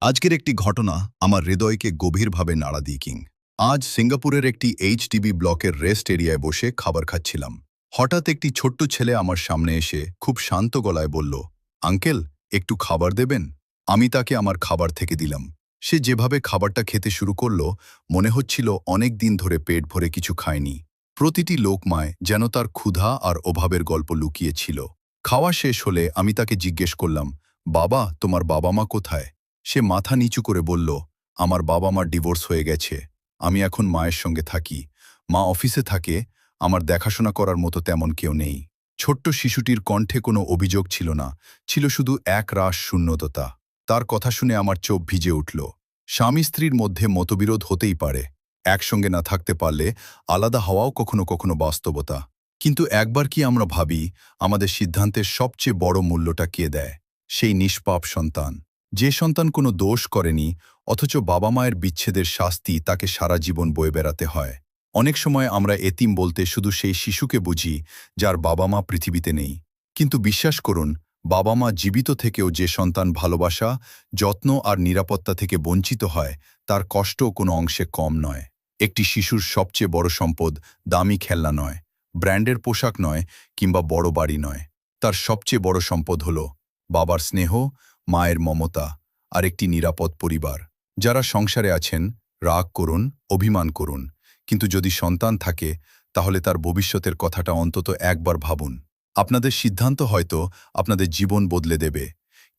আজকের একটি ঘটনা আমার হৃদয়কে গভীরভাবে নাড়া দিয়ে কিং। আজ সিঙ্গাপুরের একটি এইচডিবি ব্লকের রেস্ট এরিয়ায় বসে খাবার খাচ্ছিলাম। হঠাৎ একটি ছোট্ট ছেলে আমার সামনে এসে খুব শান্ত গলায় বলল, আঙ্কেল, একটু খাবার দেবেন? আমি তাকে আমার খাবার থেকে দিলাম। সে যেভাবে খাবারটা খেতে শুরু করল, মনে হচ্ছিল অনেক দিন ধরে পেট ভরে কিছু খায়নি। প্রতিটি লোকমায় যেন তার ক্ষুধা আর অভাবের গল্প লুকিয়েছিল। খাওয়া শেষ হলে আমি তাকে জিজ্ঞেস করলাম, বাবা, তোমার বাবা মা কোথায়? সে মাথা নিচু করে বলল, আমার বাবা মার ডিভোর্স হয়ে গেছে। আমি এখন মায়ের সঙ্গে থাকি। মা অফিসে থাকে। আমার দেখাশোনা করার মতো তেমন কেউ নেই। ছোট্ট শিশুটির কণ্ঠে কোনো অভিযোগ ছিল না, ছিল শুধু এক রাশ শূন্যতা। তার কথা শুনে আমার চোখ ভিজে উঠল। স্বামী স্ত্রীর মধ্যে মতবিরোধ হতেই পারে, একসঙ্গে না থাকতে পারলে আলাদা হওয়াও কখনো কখনো বাস্তবতা। কিন্তু একবার কি আমরা ভাবি, আমাদের সিদ্ধান্তের সবচেয়ে বড় মূল্যটা কে দেয়? সেই নিষ্পাপ সন্তান, যে সন্তান কোনো দোষ করেনি, অথচ বাবা মায়ের বিচ্ছেদের শাস্তি তাকে সারা জীবন বয়ে বেড়াতে হয়। অনেক সময় আমরা এতিম বলতে শুধু সেই শিশুকে বুঝি যার বাবা মা পৃথিবীতে নেই। কিন্তু বিশ্বাস করুন, বাবা মা জীবিত থেকেও যে সন্তান ভালোবাসা, যত্ন আর নিরাপত্তা থেকে বঞ্চিত হয়, তার কষ্টও কোনো অংশে কম নয়। একটি শিশুর সবচেয়ে বড় সম্পদ দামি খেলনা নয়, ব্র্যান্ডের পোশাক নয়, কিংবা বড় বাড়ি নয়। তার সবচেয়ে বড় সম্পদ হল বাবার স্নেহ, মায়ের মমতা আর একটি নিরাপদ পরিবার। যারা সংসারে আছেন, রাগ করুন, অভিমান করুন, কিন্তু যদি সন্তান থাকে, তাহলে তার ভবিষ্যতের কথাটা অন্তত একবার ভাবুন। আপনাদের সিদ্ধান্ত হয়তো আপনাদের জীবন বদলে দেবে,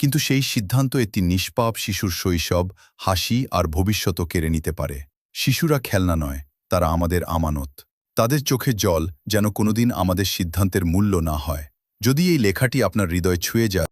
কিন্তু সেই সিদ্ধান্ত একটি নিষ্পাপ শিশুর শৈশব, হাসি আর ভবিষ্যৎও কেড়ে নিতে পারে। শিশুরা খেলনা নয়, তারা আমাদের আমানত। তাদের চোখে জল যেন কোনোদিন আমাদের সিদ্ধান্তের মূল্য না হয়। যদি এই লেখাটি আপনার হৃদয় ছুঁয়ে যায়,